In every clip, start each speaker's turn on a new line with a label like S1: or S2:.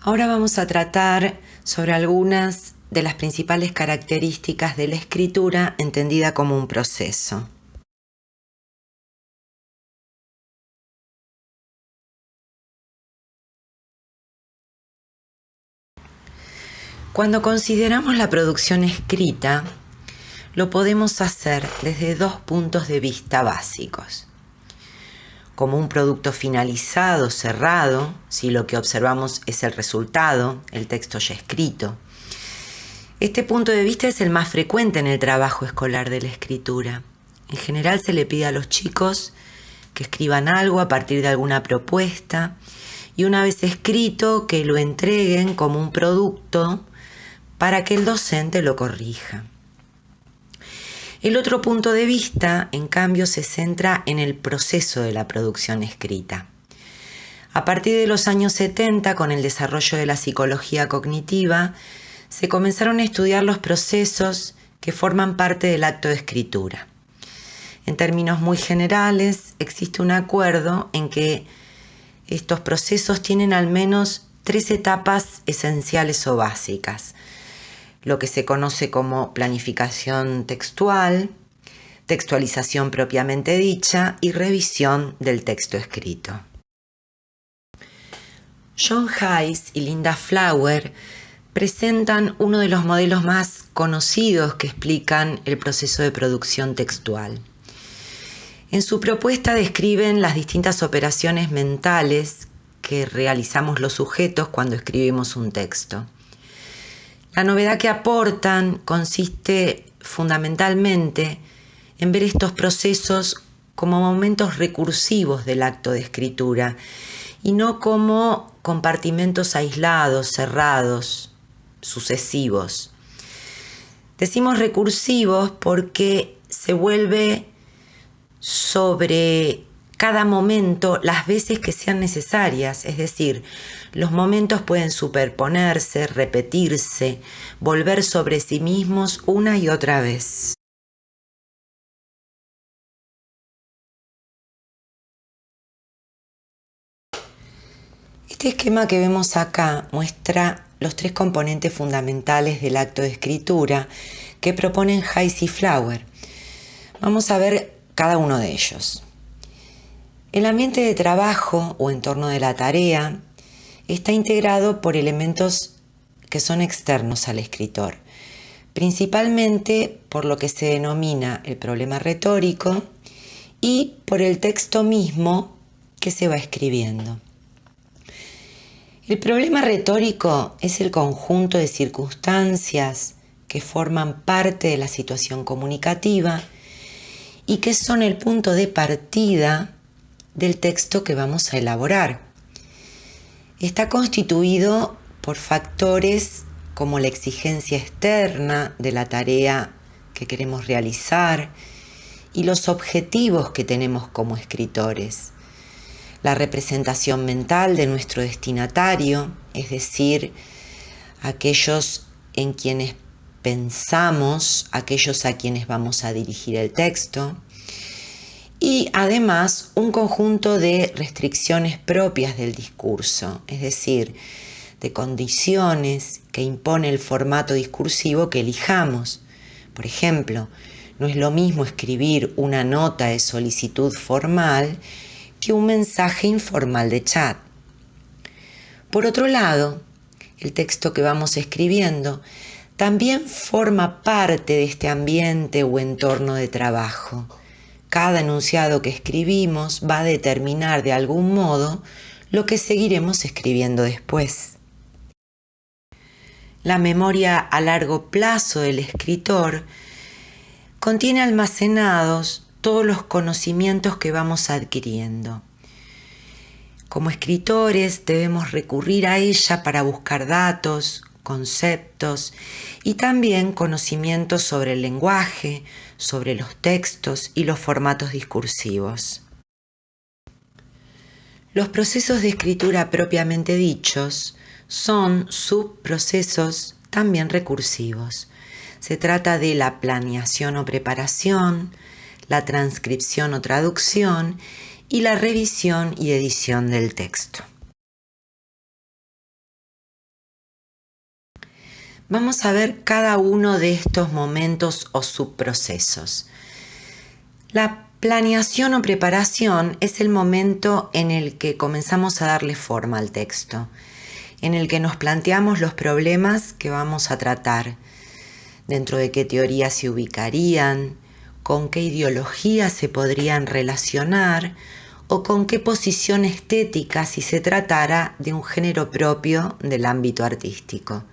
S1: Ahora vamos a tratar sobre algunas de las principales características de la escritura entendida como un proceso. Cuando consideramos la producción escrita, lo podemos hacer desde dos puntos de vista básicos. Como un producto finalizado, cerrado, si lo que observamos es el resultado, el texto ya escrito. Este punto de vista es el más frecuente en el trabajo escolar de la escritura. En general se le pide a los chicos que escriban algo a partir de alguna propuesta y una vez escrito que lo entreguen como un producto para que el docente lo corrija. El otro punto de vista, en cambio, se centra en el proceso de la producción escrita. A partir de los años 70, con el desarrollo de la psicología cognitiva, se comenzaron a estudiar los procesos que forman parte del acto de escritura. En términos muy generales, existe un acuerdo en que estos procesos tienen al menos 3 etapas esenciales o básicas: lo que se conoce como planificación textual, textualización propiamente dicha y revisión del texto escrito. John Hayes y Linda Flower presentan uno de los modelos más conocidos que explican el proceso de producción textual. En su propuesta describen las distintas operaciones mentales que realizamos los sujetos cuando escribimos un texto. La novedad que aportan consiste fundamentalmente en ver estos procesos como momentos recursivos del acto de escritura y no como compartimentos aislados, cerrados, sucesivos. Decimos recursivos porque se vuelve sobre cada momento las veces que sean necesarias, es decir, los momentos pueden superponerse, repetirse, volver sobre sí mismos una y otra vez. Este esquema que vemos acá muestra los 3 componentes fundamentales del acto de escritura que proponen Hayes y Flower. Vamos a ver cada uno de ellos. El ambiente de trabajo o entorno de la tarea está integrado por elementos que son externos al escritor, principalmente por lo que se denomina el problema retórico y por el texto mismo que se va escribiendo. El problema retórico es el conjunto de circunstancias que forman parte de la situación comunicativa y que son el punto de partida del texto que vamos a elaborar. Está constituido por factores como la exigencia externa de la tarea que queremos realizar y los objetivos que tenemos como escritores. La representación mental de nuestro destinatario, es decir, aquellos en quienes pensamos, aquellos a quienes vamos a dirigir el texto, y además un conjunto de restricciones propias del discurso, es decir, de condiciones que impone el formato discursivo que elijamos. Por ejemplo, no es lo mismo escribir una nota de solicitud formal que un mensaje informal de chat. Por otro lado, el texto que vamos escribiendo también forma parte de este ambiente o entorno de trabajo. Cada enunciado que escribimos va a determinar de algún modo lo que seguiremos escribiendo después. La memoria a largo plazo del escritor contiene almacenados todos los conocimientos que vamos adquiriendo. Como escritores debemos recurrir a ella para buscar datos, conceptos y también conocimientos sobre el lenguaje, sobre los textos y los formatos discursivos. Los procesos de escritura propiamente dichos son subprocesos también recursivos. Se trata de la planeación o preparación, la transcripción o traducción y la revisión y edición del texto. Vamos a ver cada uno de estos momentos o subprocesos. La planeación o preparación es el momento en el que comenzamos a darle forma al texto, en el que nos planteamos los problemas que vamos a tratar, dentro de qué teorías se ubicarían, con qué ideologías se podrían relacionar o con qué posición estética si se tratara de un género propio del ámbito artístico.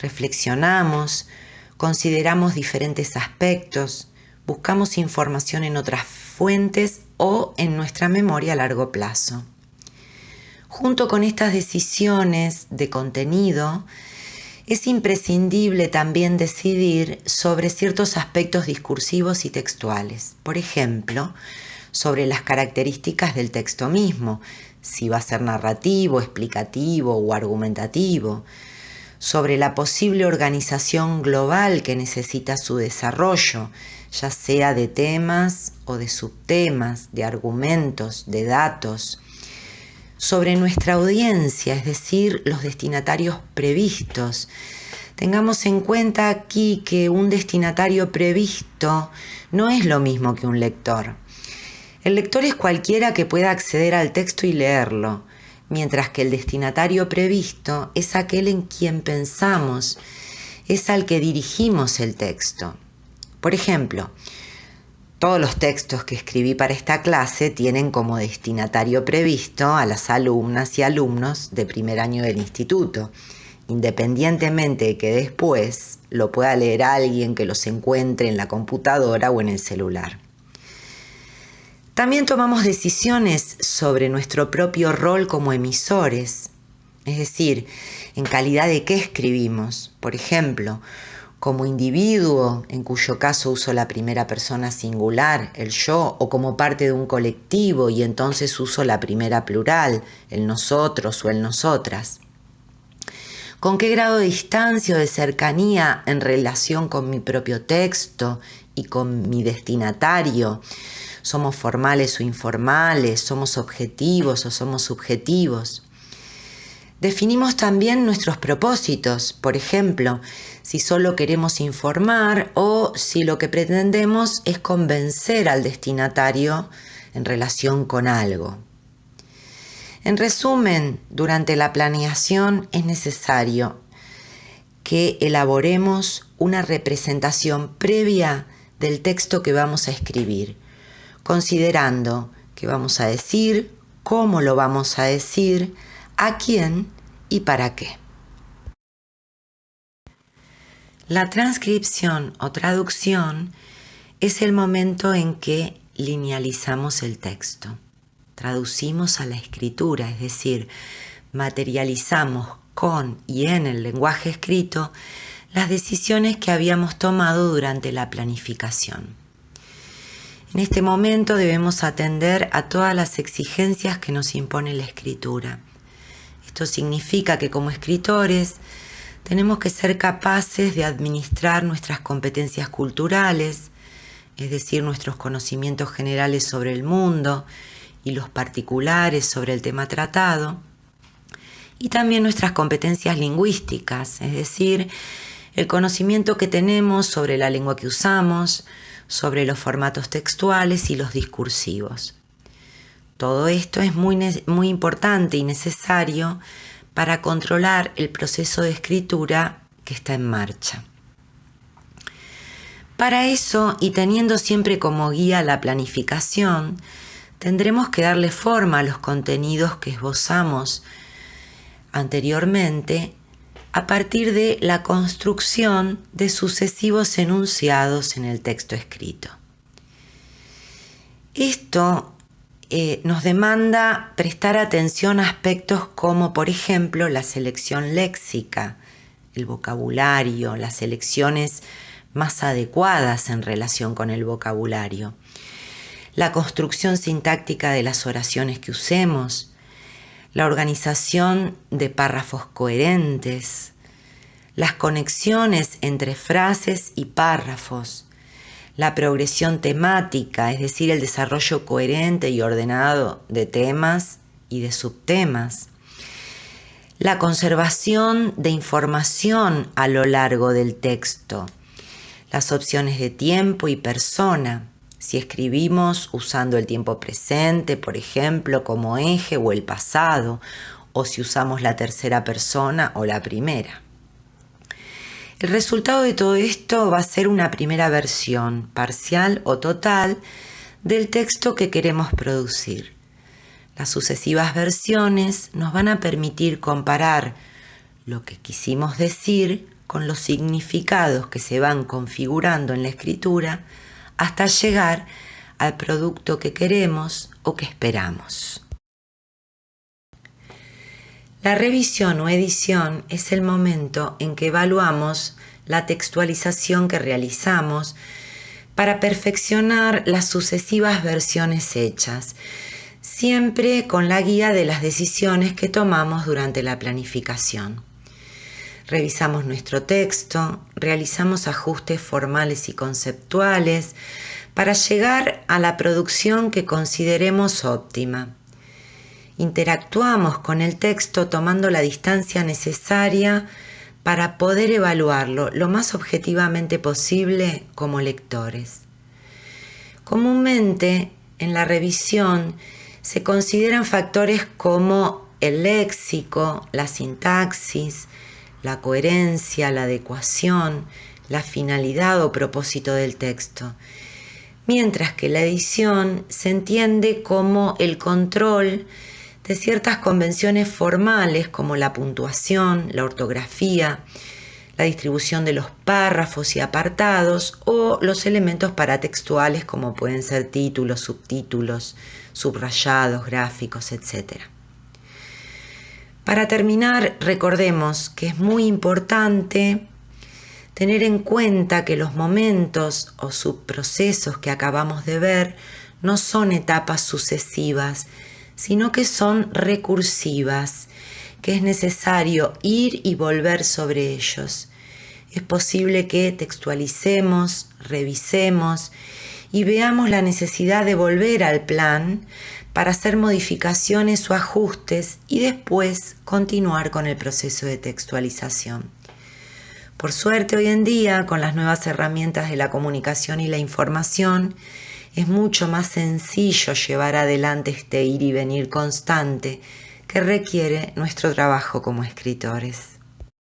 S1: Reflexionamos, consideramos diferentes aspectos, buscamos información en otras fuentes o en nuestra memoria a largo plazo. Junto con estas decisiones de contenido, es imprescindible también decidir sobre ciertos aspectos discursivos y textuales. Por ejemplo, sobre las características del texto mismo, si va a ser narrativo, explicativo o argumentativo, sobre la posible organización global que necesita su desarrollo, ya sea de temas o de subtemas, de argumentos, de datos, sobre nuestra audiencia, es decir, los destinatarios previstos. Tengamos en cuenta aquí que un destinatario previsto no es lo mismo que un lector. El lector es cualquiera que pueda acceder al texto y leerlo, mientras que el destinatario previsto es aquel en quien pensamos, es al que dirigimos el texto. Por ejemplo, todos los textos que escribí para esta clase tienen como destinatario previsto a las alumnas y alumnos de primer año del instituto, independientemente de que después lo pueda leer alguien que los encuentre en la computadora o en el celular. También tomamos decisiones sobre nuestro propio rol como emisores, es decir, en calidad de qué escribimos. Por ejemplo, como individuo, en cuyo caso uso la primera persona singular, el yo, o como parte de un colectivo y entonces uso la primera plural, el nosotros o el nosotras. ¿Con qué grado de distancia o de cercanía en relación con mi propio texto y con mi destinatario? ¿Somos formales o informales? ¿Somos objetivos o somos subjetivos? Definimos también nuestros propósitos, por ejemplo, si solo queremos informar o si lo que pretendemos es convencer al destinatario en relación con algo. En resumen, durante la planeación es necesario que elaboremos una representación previa del texto que vamos a escribir, considerando qué vamos a decir, cómo lo vamos a decir, a quién y para qué. La transcripción o traducción es el momento en que linealizamos el texto. Traducimos a la escritura, es decir, materializamos con y en el lenguaje escrito las decisiones que habíamos tomado durante la planificación. En este momento debemos atender a todas las exigencias que nos impone la escritura. Esto significa que como escritores tenemos que ser capaces de administrar nuestras competencias culturales, es decir, nuestros conocimientos generales sobre el mundo y los particulares sobre el tema tratado, y también nuestras competencias lingüísticas, es decir, el conocimiento que tenemos sobre la lengua que usamos, sobre los formatos textuales y los discursivos. Todo esto es muy importante y necesario para controlar el proceso de escritura que está en marcha. Para eso, y teniendo siempre como guía la planificación, tendremos que darle forma a los contenidos que esbozamos anteriormente a partir de la construcción de sucesivos enunciados en el texto escrito. Esto nos demanda prestar atención a aspectos como, por ejemplo, la selección léxica, el vocabulario, las elecciones más adecuadas en relación con el vocabulario, la construcción sintáctica de las oraciones que usemos, la organización de párrafos coherentes, las conexiones entre frases y párrafos, la progresión temática, es decir, el desarrollo coherente y ordenado de temas y de subtemas, la conservación de información a lo largo del texto, las opciones de tiempo y persona, si escribimos usando el tiempo presente, por ejemplo, como eje o el pasado, o si usamos la tercera persona o la primera. El resultado de todo esto va a ser una primera versión, parcial o total, del texto que queremos producir. Las sucesivas versiones nos van a permitir comparar lo que quisimos decir con los significados que se van configurando en la escritura hasta llegar al producto que queremos o que esperamos. La revisión o edición es el momento en que evaluamos la textualización que realizamos para perfeccionar las sucesivas versiones hechas, siempre con la guía de las decisiones que tomamos durante la planificación. Revisamos nuestro texto, realizamos ajustes formales y conceptuales para llegar a la producción que consideremos óptima. Interactuamos con el texto tomando la distancia necesaria para poder evaluarlo lo más objetivamente posible como lectores. Comúnmente, en la revisión se consideran factores como el léxico, la sintaxis, la coherencia, la adecuación, la finalidad o propósito del texto, mientras que la edición se entiende como el control de ciertas convenciones formales como la puntuación, la ortografía, la distribución de los párrafos y apartados o los elementos paratextuales como pueden ser títulos, subtítulos, subrayados, gráficos, etc. Para terminar, recordemos que es muy importante tener en cuenta que los momentos o subprocesos que acabamos de ver no son etapas sucesivas, sino que son recursivas, que es necesario ir y volver sobre ellos. Es posible que textualicemos, revisemos y veamos la necesidad de volver al plan para hacer modificaciones o ajustes y después continuar con el proceso de textualización. Por suerte, hoy en día, con las nuevas herramientas de la comunicación y la información, es mucho más sencillo llevar adelante este ir y venir constante que requiere nuestro trabajo como escritores.